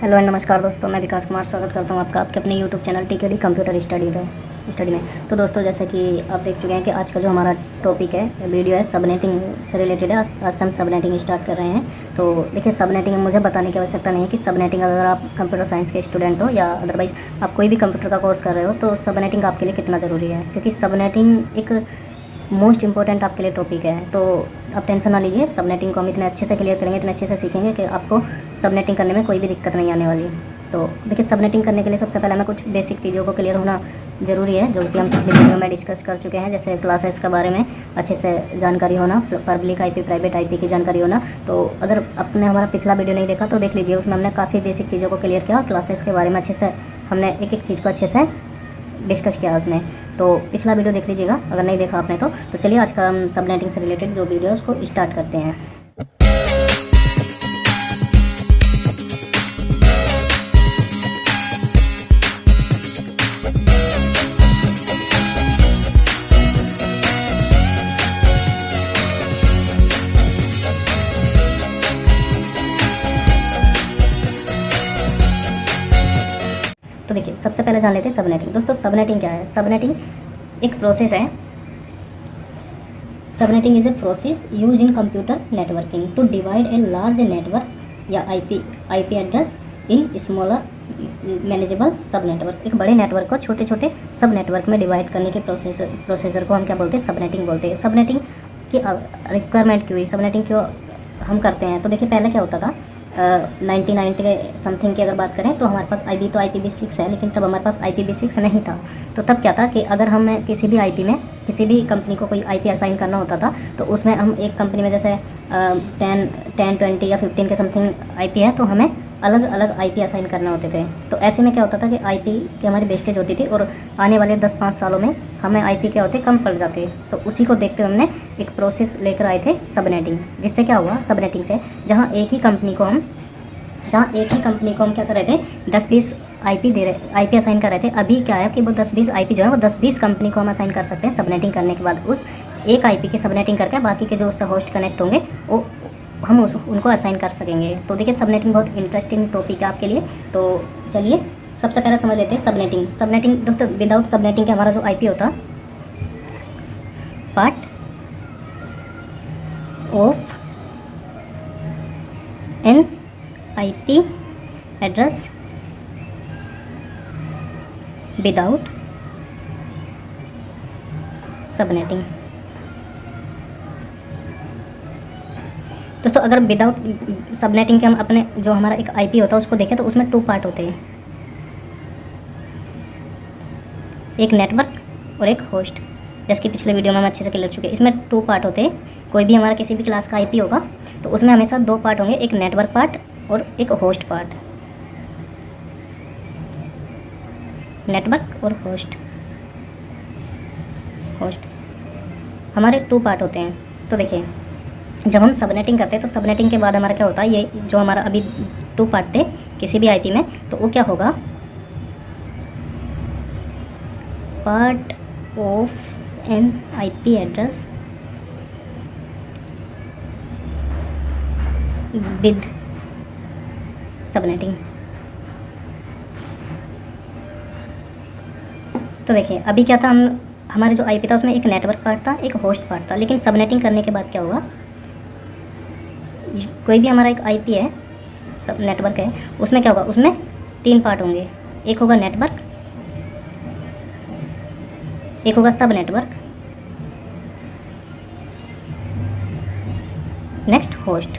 Hello and नमस्कार दोस्तों, मैं विकास कुमार स्वागत करता हूं आपका आपके अपने यूट्यूब चैनल टीकेडी कंप्यूटर स्टडी में। तो दोस्तों, जैसे कि आप देख चुके हैं कि आज का जो हमारा टॉपिक है, वीडियो है, सबनेटिंग से रिलेटेड है। आज हम सबनेटिंग स्टार्ट कर रहे हैं। तो देखिए, सबनेटिंग मुझे बताने की आवश्यकता नहीं है कि सबनेटिंग अगर आप कंप्यूटर साइंस के स्टूडेंट हो या अदरवाइज़ आप कोई भी कंप्यूटर का कोर्स कर रहे हो तो सबनेटिंग आपके लिए कितना ज़रूरी है, क्योंकि सबनेटिंग एक मोस्ट इंपॉर्टेंट आपके लिए टॉपिक है। तो आप टेंशन ना लीजिए, सबनेटिंग को हम इतने अच्छे से क्लियर करेंगे, इतने अच्छे से सीखेंगे कि आपको सबनेटिंग करने में कोई भी दिक्कत नहीं आने वाली। तो देखिए, सबनेटिंग करने के लिए सबसे पहले हमें कुछ बेसिक चीज़ों को क्लियर होना ज़रूरी है, जो कि हम पिछले वीडियो में डिस्कस कर चुके हैं। जैसे क्लासेस के बारे में अच्छे से जानकारी होना, पब्लिक आईपी, प्राइवेट आईपी की जानकारी होना। तो अगर आपने हमारा पिछला वीडियो नहीं देखा तो देख लीजिए, उसमें हमने काफ़ी बेसिक चीज़ों को क्लियर किया और क्लासेस के बारे में अच्छे से हमने एक एक चीज़ को अच्छे से डिस्कस किया उसमें। तो पिछला वीडियो देख लीजिएगा अगर नहीं देखा आपने तो चलिए आज का हम सबनेटिंग से रिलेटेड जो वीडियो है उसको स्टार्ट करते हैं। तो देखिए, सबसे पहले जान लेते हैं सबनेटिंग। दोस्तों, सबनेटिंग क्या है? सबनेटिंग एक प्रोसेस है। Subnetting is a process used in computer networking to divide a large network या IP address in smaller manageable sub network. एक बड़े नेटवर्क को छोटे छोटे सब नेटवर्क में डिवाइड करने के प्रोसेसर को हम क्या बोलते हैं? सबनेटिंग बोलते हैं। सबनेटिंग की रिक्वायरमेंट क्यों हुई? सबनेटिंग क्यों हम करते हैं? तो देखिए, पहले क्या होता था, 1990 के समथिंग की अगर बात करें तो हमारे पास तो IPv6 है, लेकिन तब हमारे पास IPv6 नहीं था। तो तब क्या था कि अगर हमें किसी भी आईपी में किसी भी कंपनी को कोई आईपी असाइन करना होता था तो उसमें हम एक कंपनी में जैसे 10, 20 या 15 के समथिंग आईपी है तो हमें अलग अलग आईपी असाइन करने होते थे। तो ऐसे में क्या होता था कि आईपी की हमारी वेस्टेज होती थी और आने वाले 10-5 सालों में हमें आईपी क्या होते कम पड़ जाते। तो उसी को देखते हुए हमने एक प्रोसेस लेकर आए थे सबनेटिंग। जिससे क्या हुआ सबनेटिंग से, जहाँ एक ही कंपनी को हम क्या कर रहे थे, 10-20 आईपी असाइन कर रहे थे। अभी क्या है कि वो 10-20 आईपी जो है वो 10-20 कंपनी को हम असाइन कर सकते हैं सबनेटिंग करने के बाद। उस एक आईपी की सबनेटिंग करके बाकी के जो उससे होस्ट कनेक्ट होंगे वो हम उनको असाइन कर सकेंगे। तो देखिए, सबनेटिंग बहुत इंटरेस्टिंग टॉपिक है आपके लिए। तो चलिए सबसे पहले समझ लेते हैं सबनेटिंग दोस्तों, विदाउट सबनेटिंग के हमारा जो आईपी होता, part of N IP address without subnetting. दोस्तों, अगर विदाउट सबनेटिंग के हम अपने जो हमारा एक आईपी होता है उसको देखें तो उसमें 2 पार्ट होते हैं, एक नेटवर्क और एक होस्ट। जैसे कि पिछले वीडियो में हम अच्छे से क्लियर चुके हैं, इसमें 2 पार्ट होते हैं। कोई भी हमारा किसी भी क्लास का आईपी होगा तो उसमें हमेशा 2 पार्ट होंगे, एक नेटवर्क पार्ट और एक होस्ट पार्ट। नेटवर्क और होस्ट हमारे 2 पार्ट होते हैं। तो देखिए, जब हम सबनेटिंग करते हैं तो सबनेटिंग के बाद हमारा क्या होता है, ये जो हमारा अभी 2 पार्ट थे किसी भी आईपी में, तो वो क्या होगा, part of N IP address with subnetting. तो देखिए, अभी क्या था, हमारे जो आईपी था उसमें एक नेटवर्क पार्ट था, एक होस्ट पार्ट था। लेकिन सबनेटिंग करने के बाद क्या होगा, कोई भी हमारा एक आईपी है, सब नेटवर्क है, उसमें क्या होगा, उसमें 3 पार्ट होंगे। एक होगा नेटवर्क, एक होगा सब नेटवर्क, नेक्स्ट होस्ट।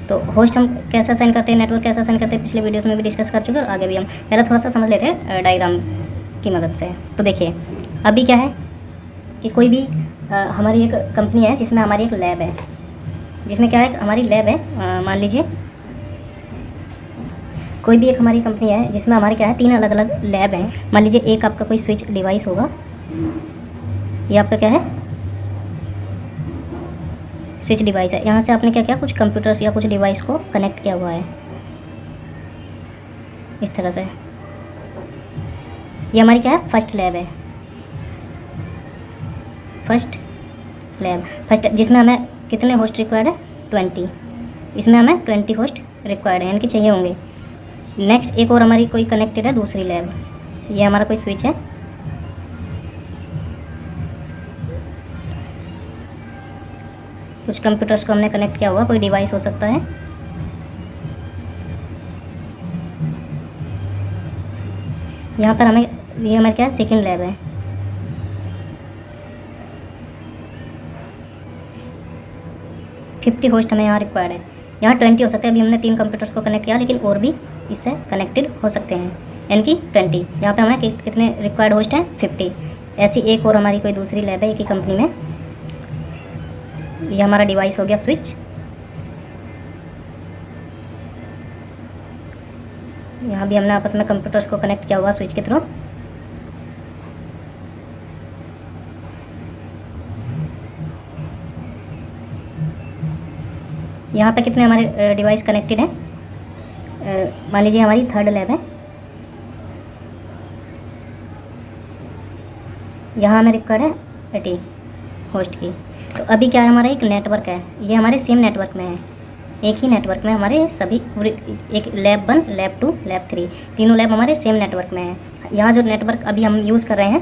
तो होस्ट हम कैसे असाइन करते हैं, नेटवर्क कैसे असाइन करते हैं, पिछले वीडियोस में भी डिस्कस कर चुके हैं और आगे भी हम पहले थोड़ा सा समझ लेते हैं डायग्राम की मदद से। तो देखिए, अभी क्या है कि कोई भी हमारी एक कंपनी है जिसमें हमारी एक लैब है, जिसमें क्या है हमारी लैब है। मान लीजिए कोई भी एक हमारी कंपनी है जिसमें हमारे क्या है 3 अलग अलग लैब हैं। मान लीजिए एक आपका कोई स्विच डिवाइस होगा, ये आपका क्या है स्विच डिवाइस है। यहाँ से आपने क्या किया, कुछ कंप्यूटर्स या कुछ डिवाइस को कनेक्ट किया हुआ है इस तरह से। ये हमारी क्या है, फर्स्ट लैब है। फर्स्ट जिसमें हमें कितने होस्ट रिक्वायर्ड है, 20। इसमें हमें 20 होस्ट रिक्वायर्ड है, यानी कि चाहिए होंगे। नेक्स्ट एक और हमारी कोई कनेक्टेड है दूसरी लैब, ये हमारा कोई स्विच है, कुछ कंप्यूटर्स को हमने कनेक्ट किया हुआ, कोई डिवाइस हो सकता है। यहाँ पर हमें, ये हमारे क्या है, सेकेंड लैब है। फिफ्टी होस्ट हमें यहाँ रिक्वायर्ड है, यहाँ 20 हो सकते हैं। अभी हमने 3 कंप्यूटर्स को कनेक्ट किया, लेकिन और भी इससे कनेक्टेड हो सकते हैं, यानी कि 20। यहाँ पे हमें कितने रिक्वायर्ड होस्ट हैं, 50। ऐसी एक और हमारी कोई दूसरी लैब है एक ही कंपनी में। ये हमारा डिवाइस हो गया स्विच। यहाँ भी हमने आपस में कंप्यूटर्स को कनेक्ट किया हुआ स्विच के थ्रू। यहाँ पे कितने हमारे डिवाइस कनेक्टेड हैं, मान लीजिए हमारी थर्ड लैब है। यहाँ हमें रिक्वायर्ड है 80 होस्ट की। तो अभी क्या है, हमारा एक नेटवर्क है, ये हमारे सेम नेटवर्क में है, एक ही नेटवर्क में हमारे सभी, एक लैब 1, लैब 2, लैब 3, तीनों लैब हमारे सेम नेटवर्क में है। यहाँ जो नेटवर्क अभी हम यूज़ कर रहे हैं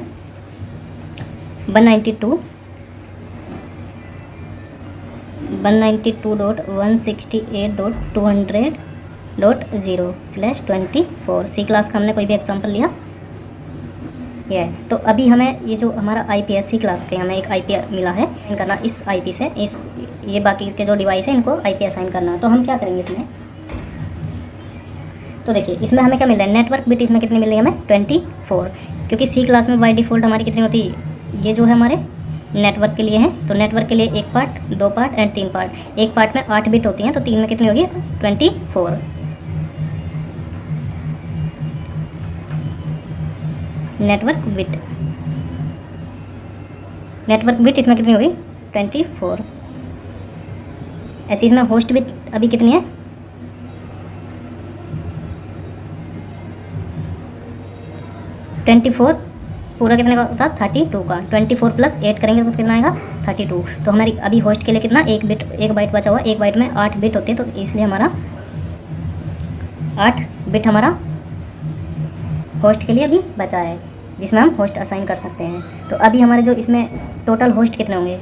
192.168.200.0/24 सी क्लास का हमने कोई भी एग्जांपल लिया, ये है। तो अभी हमें ये जो हमारा IP है, सी क्लास के हमें एक IP मिला है करना, इस IP से ये बाकी के जो डिवाइस है इनको IP असाइन करना है। तो हम क्या करेंगे इसमें, तो देखिए इसमें हमें क्या मिल रहा है, नेटवर्क बिट इसमें कितनी मिल रही है हमें, 24, क्योंकि सी क्लास में बाय डिफ़ॉल्ट हमारी कितनी होती है, ये जो है हमारे नेटवर्क के लिए है। तो नेटवर्क के लिए 1 पार्ट, 2 पार्ट एंड 3 पार्ट। एक पार्ट में 8 बिट होती हैं, तो 3 में कितनी होगी, 24। नेटवर्क बिट इसमें कितनी होगी, 24। ऐसे इसमें होस्ट बिट अभी कितनी है, 24 पूरा कितने का होता है, 32 का। 24 + 8 करेंगे तो कितना आएगा, 32। तो हमारी अभी होस्ट के लिए कितना, 1 बाइट बचा हुआ। 1 बाइट में 8 बिट होते हैं, तो इसलिए हमारा 8 बिट हमारा होस्ट के लिए अभी बचा है, जिसमें हम होस्ट असाइन कर सकते हैं। तो अभी हमारे जो इसमें टोटल होस्ट कितने होंगे,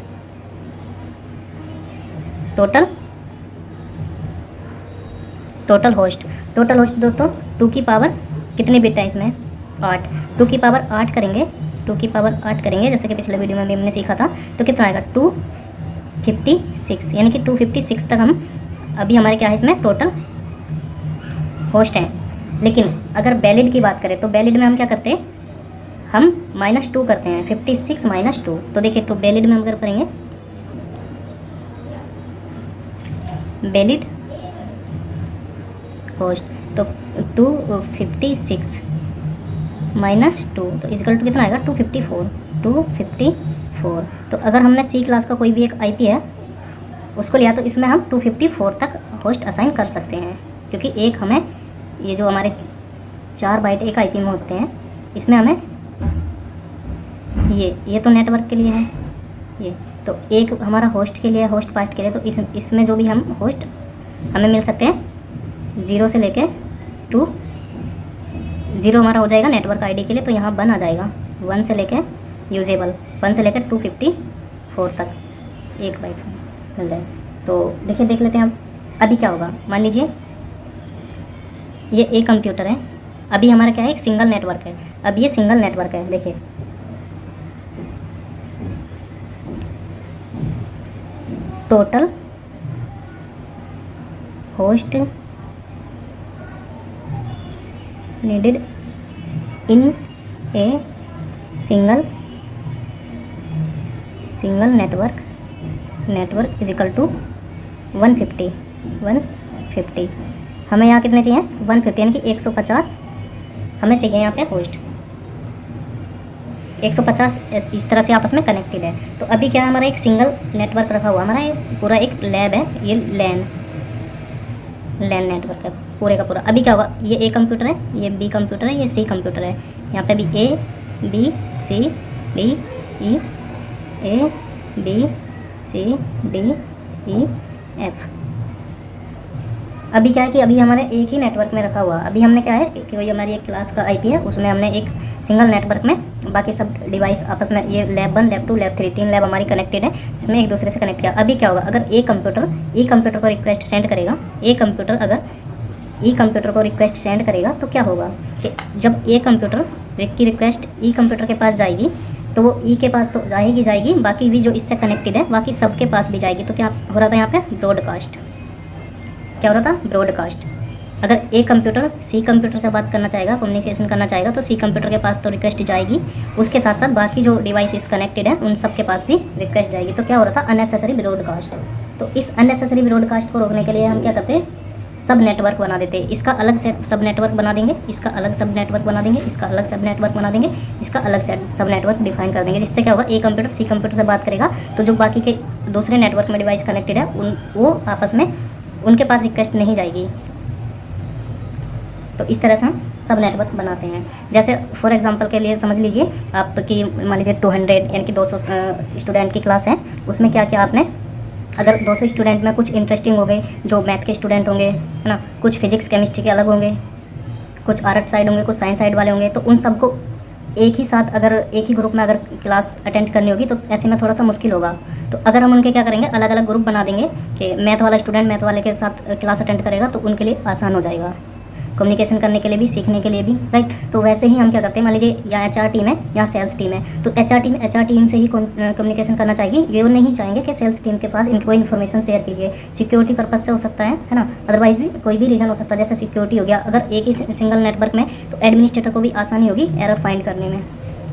टोटल होस्ट दोस्तों 2 की पावर कितनी बिट है इसमें, 8। 2 की पावर 8 करेंगे, 2 की पावर 8 करेंगे, जैसे कि पिछले वीडियो में भी हमने सीखा था। तो कितना आएगा, 256, यानी कि 256 तक हम अभी हमारे क्या है इसमें टोटल होस्ट हैं। लेकिन अगर वैलिड की बात करें तो वैलिड में हम क्या करते हैं, हम -2 करते हैं, 56 - 2। तो देखिए, तो वैलिड में हम अगर करेंगे, वैलिड होस्ट, तो 256 - 2 तो इक्वल टू कितना आएगा, 254। तो अगर हमने सी क्लास का कोई भी एक IP है उसको लिया, तो इसमें हम 254 तक होस्ट असाइन कर सकते हैं, क्योंकि एक हमें ये जो हमारे 4 बाइट एक IP में होते हैं, इसमें हमें ये तो नेटवर्क के लिए है, ये तो एक हमारा होस्ट के लिए, होस्ट पार्ट के लिए। तो इसमें जो भी हम होस्ट हमें मिल सकते हैं 0 से लेके 2, 0 हमारा हो जाएगा नेटवर्क ID के लिए, तो यहाँ 1 आ जाएगा, 1 से लेके यूजेबल, 1 से लेकर 254 तक 1 बाइट मिल रहा है। तो देखिए, देख लेते हैं अब अभी क्या होगा। मान लीजिए ये एक कंप्यूटर है, अभी हमारा क्या है, एक सिंगल नेटवर्क है। अब ये सिंगल नेटवर्क है, देखिए total host needed in a single network is equal to 150। हमें यहाँ कितने चाहिए, 150, यानी कि 150 हमें चाहिए यहाँ पे होस्ट। 150 इस तरह से आपस में कनेक्टेड है। तो अभी क्या है, हमारा एक सिंगल नेटवर्क रखा हुआ, हमारा ये पूरा एक लैब है, ये लैन नेटवर्क है पूरे का पूरा। अभी क्या होगा, ये A कंप्यूटर है, ये B कंप्यूटर है, ये C कंप्यूटर है। यहाँ पे भी A B C D E, A B C D E F। अभी क्या है कि अभी हमारे एक ही नेटवर्क में रखा हुआ, अभी हमने क्या है कि वही हमारी एक क्लास का आईपी है, उसमें हमने एक सिंगल नेटवर्क में बाकी सब डिवाइस आपस में, ये लैब 1 लैब 2 लैब 3 3 लैब हमारी कनेक्टेड है, जिसमें एक दूसरे से कनेक्ट किया। अभी क्या होगा, अगर एक कंप्यूटर को रिक्वेस्ट सेंड करेगा, एक कंप्यूटर अगर ई कंप्यूटर को रिक्वेस्ट सेंड करेगा तो क्या होगा कि जब ए कंप्यूटर की रिक्वेस्ट ई कंप्यूटर के पास जाएगी तो वो ई के पास तो जाएगी, बाकी भी जो इससे कनेक्टेड है बाकी सबके पास भी जाएगी। तो क्या हो रहा था यहाँ पे, ब्रॉडकास्ट। क्या हो रहा था, ब्रॉडकास्ट। अगर ए कंप्यूटर सी कंप्यूटर से बात करना चाहेगा, कम्युनिकेशन करना चाहेगा, तो सी कंप्यूटर के पास तो रिक्वेस्ट जाएगी, उसके साथ साथ बाकी जो डिवाइसेस कनेक्टेड है उन सब के पास भी रिक्वेस्ट जाएगी। तो क्या हो रहा था, अननेसेसरी ब्रॉडकास्ट। तो इस अननेसेसरी ब्रॉडकास्ट को रोकने के लिए हम क्या करते हैं, सब नेटवर्क बना देते हैं। इसका अलग से सब नेटवर्क बना देंगे, इसका अलग सब नेटवर्क बना देंगे, इसका अलग सब नेटवर्क बना देंगे, इसका अलग सब नेटवर्क डिफाइन कर देंगे। जिससे क्या होगा, ए कंप्यूटर सी कंप्यूटर से बात करेगा तो जो बाकी के दूसरे नेटवर्क में डिवाइस कनेक्टेड है वो आपस में उनके पास रिक्वेस्ट नहीं जाएगी। तो इस तरह से हम सब नेटवर्क बनाते हैं। जैसे फॉर एग्जांपल के लिए समझ लीजिए आपकी मान लीजिए 200 यानी कि 200 स्टूडेंट की क्लास है, उसमें क्या क्या आपने, अगर 200 स्टूडेंट में कुछ इंटरेस्टिंग हो गए, जो मैथ के स्टूडेंट होंगे है ना, कुछ फिजिक्स केमिस्ट्री के अलग होंगे, कुछ आर्ट साइड होंगे, कुछ साइंस साइड वाले होंगे, तो उन सबको एक ही साथ अगर एक ही ग्रुप में अगर क्लास अटेंड करनी होगी तो ऐसे में थोड़ा सा मुश्किल होगा। तो अगर हम उनके क्या करेंगे, अलग अलग ग्रुप बना देंगे कि मैथ वाला स्टूडेंट मैथ वाले के साथ क्लास अटेंड करेगा तो उनके लिए आसान हो जाएगा, कम्युनिकेशन करने के लिए भी, सीखने के लिए भी, राइट। तो वैसे ही हम क्या करते हैं, मान लीजिए यहाँ HR टीम है, यहाँ सेल्स टीम है, तो HR टीम से ही कम्युनिकेशन करना चाहिए। ये वो नहीं चाहेंगे कि सेल्स टीम के पास इनको इन्फॉर्मेशन शेयर कीजिए, सिक्योरिटी पर्पज से हो सकता है ना, अदरवाइज भी कोई भी रीज़न हो सकता है, जैसे सिक्योरिटी हो गया। अगर एक ही सिंगल नेटवर्क में तो एडमिनिस्ट्रेटर को भी आसानी होगी एरर फाइंड करने में,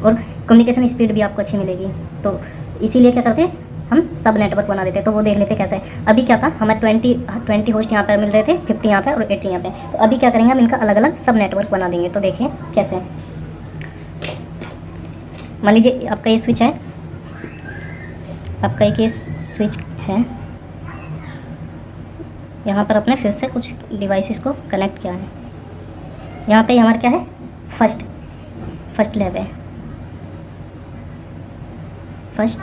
और कम्युनिकेशन स्पीड भी आपको अच्छी मिलेगी। तो इसीलिए क्या करते हैं, हम सब नेटवर्क बना देते हैं। तो वो देख लेते कैसे। अभी क्या था, हमें 20 होस्ट यहाँ पर मिल रहे थे, 50 यहाँ पे और 80 यहाँ पे। तो अभी क्या करेंगे, हम इनका अलग अलग सब नेटवर्क बना देंगे। तो देखिए कैसे, मान लीजिए आपका ये स्विच है, आपका एक ये स्विच है, यहाँ पर अपने फिर से कुछ डिवाइसेस को कनेक्ट किया है। यहाँ पे हमारा क्या है, फर्स्ट लैब है, फर्स्ट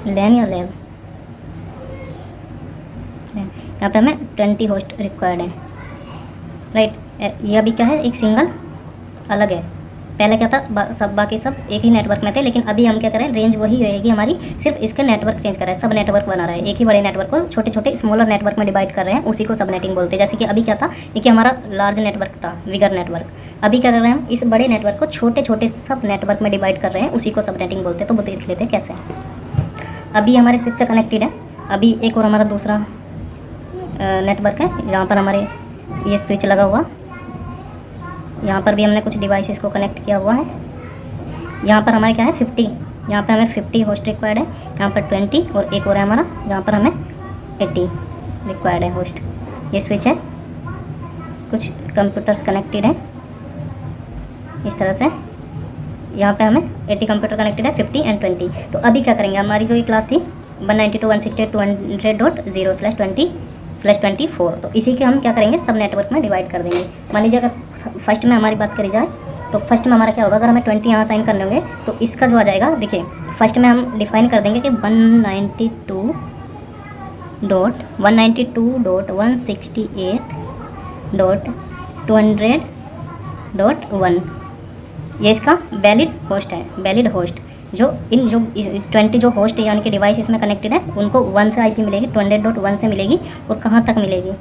लैन या लैब। यहाँ पे हमें 20 होस्ट रिक्वायर्ड है, राइट। ये अभी क्या है, एक सिंगल अलग है। पहले क्या था, सब बाकी सब एक ही नेटवर्क में थे, लेकिन अभी हम क्या करें, रेंज वही रहेगी हमारी, सिर्फ इसके नेटवर्क चेंज कर रहे हैं, सब नेटवर्क बना रहे हैं। एक ही बड़े नेटवर्क को छोटे छोटे स्मॉलर नेटवर्क में डिवाइड कर रहे हैं, उसी को सब नेटिंग बोलते हैं। जैसे कि अभी क्या था, ये हमारा लार्ज नेटवर्क था, विगर नेटवर्क। अभी क्या कर रहे हैं हम, इस बड़े नेटवर्क को छोटे छोटे सब नेटवर्क में डिवाइड कर रहे हैं, उसी को सब नेटिंग बोलते हैं। तो वो देख लेते हैं कैसे। अभी हमारे स्विच से कनेक्टेड है, अभी एक और हमारा दूसरा नेटवर्क है, यहाँ पर हमारे ये स्विच लगा हुआ, यहाँ पर भी हमने कुछ डिवाइसेस को कनेक्ट किया हुआ है। यहाँ पर हमारे क्या है 50, यहाँ पे हमें 50 होस्ट रिक्वायर्ड है, यहाँ पर 20 और एक और है हमारा, यहाँ पर हमें 80 रिक्वायर्ड है होस्ट। ये स्विच है, कुछ कंप्यूटर्स कनेक्टेड है इस तरह से। यहाँ पे हमें 80 कंप्यूटर कनेक्टेड है, 50 एंड 20। तो अभी क्या करेंगे, हमारी जो ये क्लास थी 192.168.200.20/24, तो इसी के हम क्या करेंगे, सब नेटवर्क में डिवाइड कर देंगे। मान लीजिए अगर फर्स्ट में हमारी बात करी जाए तो फर्स्ट में हमारा क्या होगा, अगर हमें 20 यहाँ साइन करने होंगे तो इसका जो आ जाएगा, देखिए फर्स्ट में हम डिफाइन कर देंगे कि 192.168.200.1, ये इसका वैलिड होस्ट है। वैलिड होस्ट जो 20 जो होस्ट यानी कि डिवाइस इसमें कनेक्टेड है उनको 1 से आईपी मिलेगी, 200.1 से मिलेगी। और कहाँ तक मिलेगी,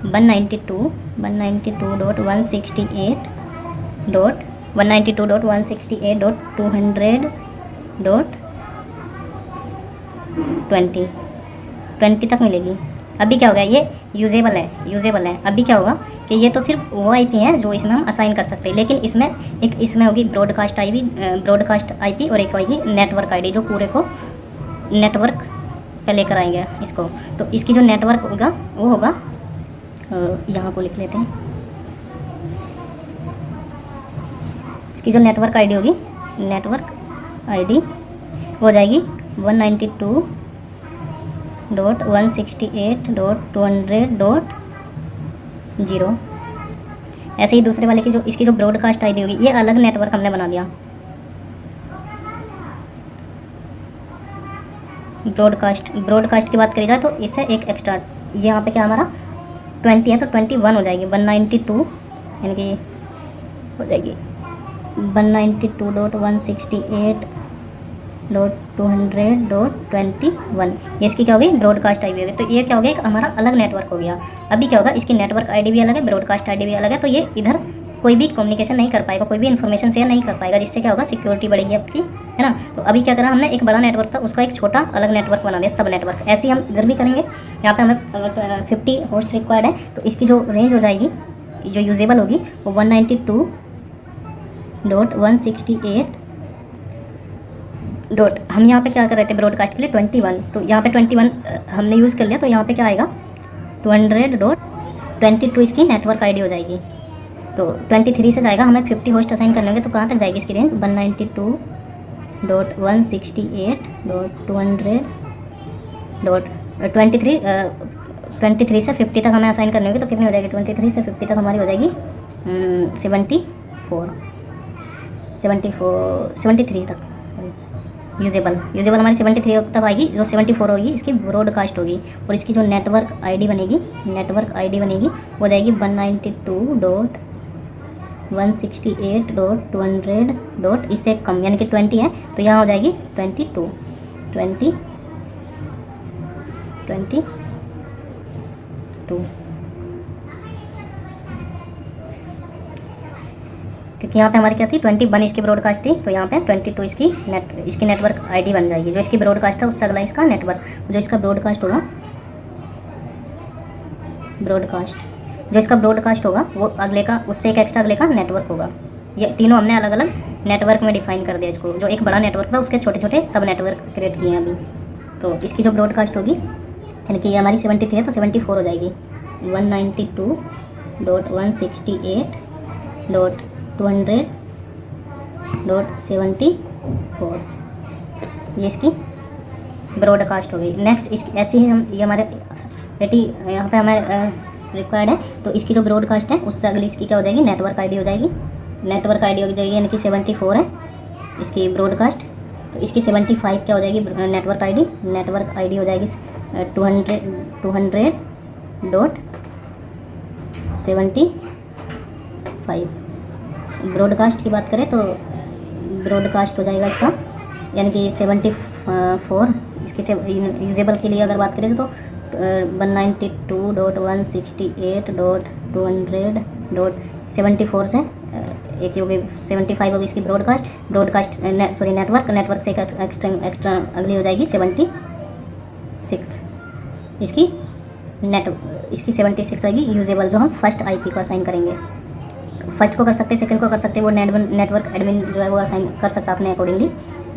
192.168.200.20 तक मिलेगी। अभी क्या हो गया, ये यूजेबल है। अभी क्या होगा कि ये तो सिर्फ वो आईपी है जो इसमें हम असाइन कर सकते हैं, लेकिन इसमें होगी ब्रॉडकास्ट आईपी और एक होगी नेटवर्क आईडी, जो पूरे को नेटवर्क पे लेकर आएंगे इसको। तो इसकी जो नेटवर्क होगा वो होगा, यहाँ को लिख लेते हैं, इसकी जो नेटवर्क आईडी होगी, नेटवर्क आईडी हो जाएगी 192.168.200.0। ऐसे ही दूसरे वाले की जो इसकी जो ब्रॉडकास्ट आईडी होगी, ये अलग नेटवर्क हमने बना दिया। ब्रॉडकास्ट की बात करी जाए तो इससे एक एक्स्ट्रा, यहाँ पे क्या हमारा 20 है तो 21 हो जाएगी, 192 यानी कि हो जाएगी 192.168.200.21। ये इसकी क्या होगी, ब्रॉडकास्ट आईडी होगी। तो ये क्या हो गया, एक हमारा अलग नेटवर्क हो गया। अभी क्या होगा, इसकी नेटवर्क आईडी भी अलग है, ब्रॉडकास्ट आईडी भी अलग है, तो ये इधर कोई भी कम्युनिकेशन नहीं कर पाएगा, कोई भी इन्फॉर्मेशन शेयर नहीं कर पाएगा, जिससे क्या होगा, सिक्योरिटी बढ़ेगी आपकी, है ना। तो अभी क्या करा हमने, एक बड़ा नेटवर्क था उसका एक छोटा अलग नेटवर्क बना दिया, सब नेटवर्क। ऐसे ही हम इधर भी करेंगे। यहाँ पे हमें 50 होस्ट रिक्वायर्ड है, तो इसकी जो रेंज हो जाएगी, जो यूजेबल होगी, वो 192.168 डॉट, हम यहाँ पे क्या कर रहे थे ब्रॉडकास्ट के लिए 21, तो यहाँ पे 21 हमने यूज़ कर लिया, तो यहाँ पे क्या आएगा 200.22 इसकी नेटवर्क आईडी हो जाएगी। तो 23 से जाएगा, हमें 50 होस्ट असाइन करने होंगे, तो कहाँ तक जाएगी इसकी रेंज, 192.168.200.23 से 50 तक हमें असाइन करने होंगे, तो कितनी हो जाएगी, 23 से 50 तक हमारी हो जाएगी 73 तक यूजेबल हमारी 73 तक आएगी। जो 74 होगी इसकी ब्रॉडकास्ट होगी, और इसकी जो नेटवर्क आईडी बनेगी वो जाएगी 192.168.200. इससे कम यानी कि 20 है, तो यहाँ हो जाएगी 22 क्योंकि यहाँ पे हमारी क्या थी, 21 इसकी ब्रॉडकास्ट थी, तो यहाँ पे 22 इसकी नेटवर्क आईडी बन जाएगी। जो इसकी ब्रॉडकास्ट था उससे अगला इसका नेटवर्क, जो इसका ब्रॉडकास्ट होगा वो अगले का, उससे एक एक्स्ट्रा अगले का नेटवर्क होगा। ये तीनों हमने अलग अलग नेटवर्क में डिफाइन कर दिया इसको। जो एक बड़ा नेटवर्क था उसके छोटे छोटे सब नेटवर्क क्रिएट किए हैं अभी। तो इसकी जो ब्रॉडकास्ट होगी, यानी कि ये हमारी 73 है, तो 74 हो जाएगी, 192.168.200.74 ये इसकी ब्रॉडकास्ट हो गई। नेक्स्ट इसकी ऐसी ही हम, ये हमारे 80 यहाँ पे हमारे रिक्वायर्ड है, तो इसकी जो ब्रॉडकास्ट है उससे अगली इसकी क्या हो जाएगी, नेटवर्क आईडी हो जाएगी। नेटवर्क आईडी हो जाएगी यानी कि 74 है इसकी ब्रॉडकास्ट, तो इसकी 75 क्या हो जाएगी, नेटवर्क आईडी हो जाएगी 200.75। ब्रॉडकास्ट की बात करें तो ब्रॉडकास्ट हो जाएगा इसका यानी कि 74। इसकी यूजेबल के लिए अगर बात करें तो 192.168.200.74 से एक होगी 75 होगी इसकी ब्रॉडकास्ट नेटवर्क से एक एक्स्ट्रा अगली हो जाएगी 76 इसकी इसकी 76 आएगी यूजेबल, जो हम फर्स्ट आईपी को असाइन करेंगे। फर्स्ट को कर सकते हैं, सेकंड को कर सकते हैं, वो नेटवर्क एडमिन जो है वो असाइन कर सकता है, अपने अकॉर्डिंगली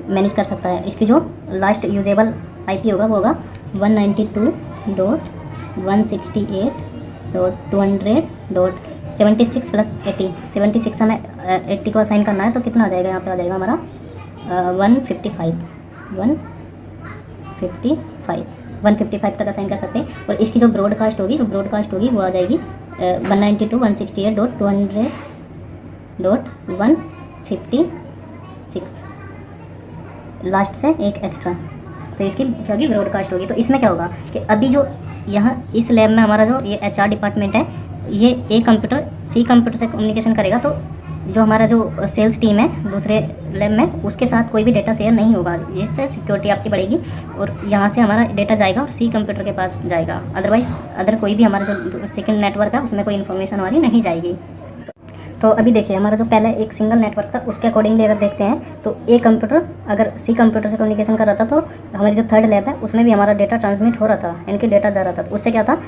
मैनेज कर सकता है। इसकी जो लास्ट यूजेबल आईपी होगा वो होगा 192.168.200.76 प्लस 80। 76 हमें 80 को असाइन करना है, तो कितना आ जाएगा, यहाँ पे आ जाएगा हमारा 155 तक असाइन कर सकते हैं। और इसकी जो ब्रॉडकास्ट होगी वो आ जाएगी 192.168.200.156 लास्ट से एक एक्स्ट्रा, तो इसकी क्या होगी, ब्रॉडकास्ट होगी। तो इसमें क्या होगा कि अभी जो यहाँ इस लैब में हमारा जो ये एचआर डिपार्टमेंट है, ये ए कंप्यूटर सी कंप्यूटर से कम्युनिकेशन करेगा, तो जो हमारा जो सेल्स टीम है दूसरे लैब में, उसके साथ कोई भी डेटा शेयर नहीं होगा। इससे सिक्योरिटी आपकी बढ़ेगी, और यहाँ से हमारा डेटा जाएगा और सी कंप्यूटर के पास जाएगा। अदरवाइज़ अदर कोई भी हमारा जो सेकंड नेटवर्क है उसमें कोई इन्फॉर्मेशन हमारी नहीं जाएगी। तो अभी देखिए हमारा जो पहले एक सिंगल नेटवर्क था उसके अकॉर्डिंगली अगर देखते हैं, तो ए कंप्यूटर अगर सी कंप्यूटर से कम्युनिकेशन कर रहा था, तो हमारी जो थर्ड लैब है उसमें भी हमारा डेटा ट्रांसमिट हो रहा था, यानी कि डेटा जा रहा था। तो उससे क्या था,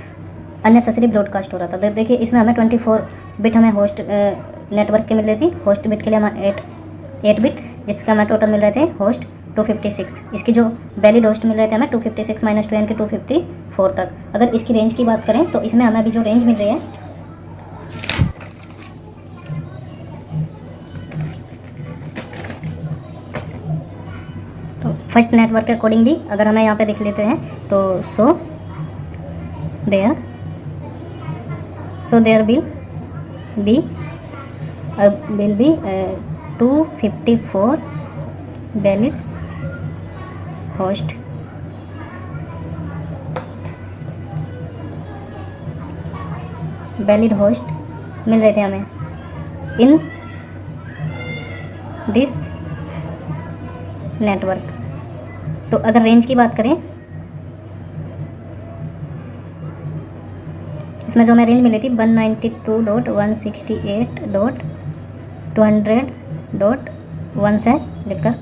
अननेसेसरी ब्रॉडकास्ट हो रहा था। देखिए इसमें हमें 24 बिट हमें होस्ट नेटवर्क के मिल रही थी। होस्ट बिट के लिए हमें 8 बिट, जिसका हमें टोटल मिल रहे थे होस्ट 256। इसकी जो वैलिड होस्ट मिल रहे थे हमें 256 - 2 यानी कि 254 तक। अगर इसकी रेंज की बात करें तो इसमें हमें अभी जो रेंज मिल रही है, तो फर्स्ट नेटवर्क के अकॉर्डिंगली अगर हमें यहाँ पे देख लेते हैं, तो so there will be 254 valid host valid host मिल रहे थे हमें इन दिस नेटवर्क। तो अगर रेंज की बात करें, इसमें जो हमें रेंज मिली थी 192.168.200.1 से लिखकर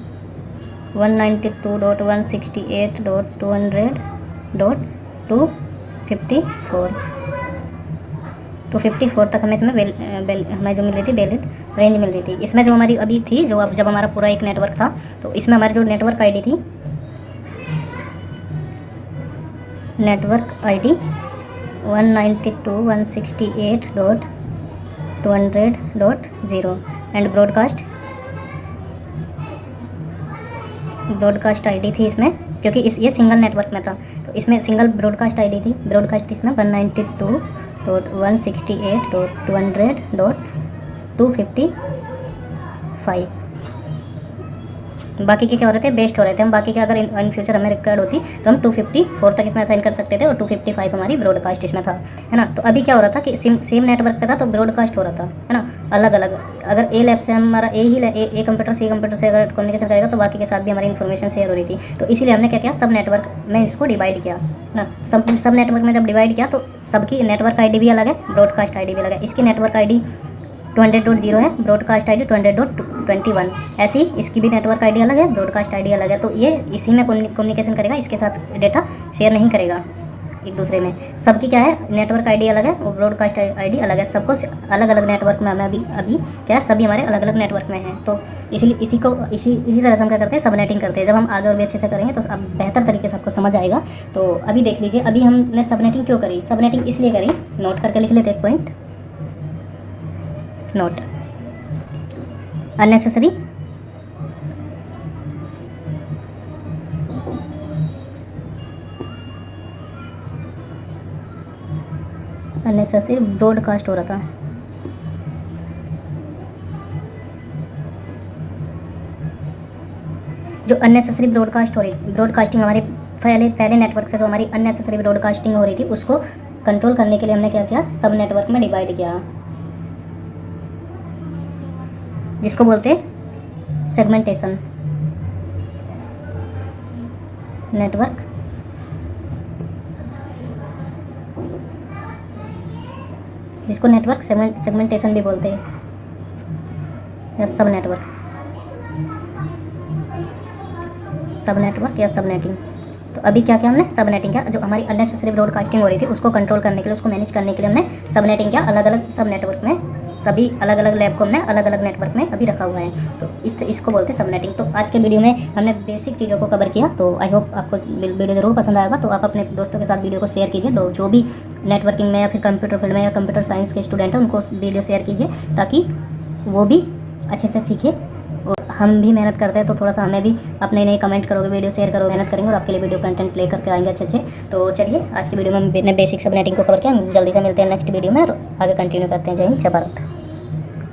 192.168.200.254 तक हमें इसमें हमें जो मिल रही थी वैलिड रेंज मिल रही थी। इसमें जो हमारी अभी थी, जो अब जब हमारा पूरा एक नेटवर्क था, तो इसमें हमारी जो नेटवर्क आईडी थी, network ID 192.168.200.0 and broadcast ID थी इसमें, क्योंकि ये सिंगल नेटवर्क में था तो इसमें सिंगल ब्रॉडकास्ट आईडी थी। ब्रॉडकास्ट इसमें 192.168.200.255। बाकी के क्या हो रहे थे, बेस्ट हो रहे थे हम। बाकी के अगर इन फ्यूचर हमें रिक्वायर्ड होती तो हम 254 तक इसमें असाइन कर सकते थे और 255 हमारी ब्रॉडकास्ट इसमें था, है ना। तो अभी क्या हो रहा था कि सेम नेटवर्क पे था तो ब्रॉडकास्ट हो रहा था, है ना, अलग अलग। अगर ए लैब से हमारा ए कंप्यूटर से अगर कम्युनिकेशन करेगा तो बाकी के साथ भी हमारी इन्फॉर्मेशन शेयर हो रही थी। तो इसीलिए हमने क्या किया, सब नेटवर्क में इसको डिवाइड किया ना। सब नेटवर्क में जब डिवाइड किया तो सबकी नेटवर्क आईडी भी अलग है, ब्रॉडकास्ट आईडी भी अलग है। इसकी नेटवर्क आईडी 200.0 है, ब्रॉडकास्ट आईडी 200.21। ऐसे ही इसकी भी नेटवर्क आईडी अलग है, ब्रॉडकास्ट आईडी अलग है। तो ये इसी में कम्युनिकेशन करेगा, इसके साथ डेटा शेयर नहीं करेगा एक दूसरे में। सबकी क्या है, नेटवर्क आईडी अलग है और ब्रॉडकास्ट आईडी अलग है। सबको अलग अलग नेटवर्क में हमें अभी क्या है, सभी हमारे अलग अलग नेटवर्क में हैं। तो इसलिए इसी तरह से हम क्या करते हैं, सबनेटिंग करते हैं। जब हम आगे और भी अच्छे से करेंगे तो अब बेहतर तरीके से आपको समझ आएगा। तो अभी देख लीजिए, अभी हमने सबनेटिंग क्यों करी। सबनेटिंग इसलिए करी, नोट करके लिख लेते एक पॉइंट, नोट अननेसेसरी ब्रॉडकास्ट हो रहा था। जो अननेसेसरी ब्रॉडकास्टिंग हमारे पहले नेटवर्क से जो हमारी अननेसेसरी ब्रॉडकास्टिंग हो रही थी, उसको कंट्रोल करने के लिए हमने क्या किया, सब नेटवर्क में डिवाइड किया, जिसको बोलते सेगमेंटेशन। नेटवर्क जिसको नेटवर्क सेगमेंटेशन भी बोलते हैं, या सब नेटवर्क या सबनेटिंग। तो अभी क्या किया हमने, सबनेटिंग किया। जो हमारी अननेसेसरी ब्रॉडकास्टिंग हो रही थी उसको कंट्रोल करने के लिए, उसको मैनेज करने के लिए हमने सबनेटिंग किया। अलग अलग सब नेटवर्क में, सभी अलग अलग लैब को हमने अलग अलग नेटवर्क में अभी रखा हुआ है। तो इसको बोलते हैं सबनेटिंग। तो आज के वीडियो में हमने बेसिक चीज़ों को कवर किया। तो आई होप आपको वीडियो ज़रूर पसंद आएगा। तो आप अपने दोस्तों के साथ वीडियो को शेयर कीजिए। तो जो भी नेटवर्किंग में या फिर कंप्यूटर फील्ड में या कंप्यूटर साइंस के स्टूडेंट हैं, उनको वीडियो शेयर कीजिए ताकि वो भी अच्छे से सीखे। और हम भी मेहनत करते हैं तो थोड़ा सा हमें भी अपने नए कमेंट करोगे, वीडियो शेयर करोगे, मेहनत करेंगे और आपके लिए वीडियो कंटेंट प्ले करके आएंगे अच्छे। तो चलिए, आज की वीडियो में हमने बेसिक सबनेटिंग को कवर किया। हम जल्दी से मिलते हैं नेक्स्ट वीडियो में और आगे कंटिन्यू करते हैं। जय हिंद, जय भारत।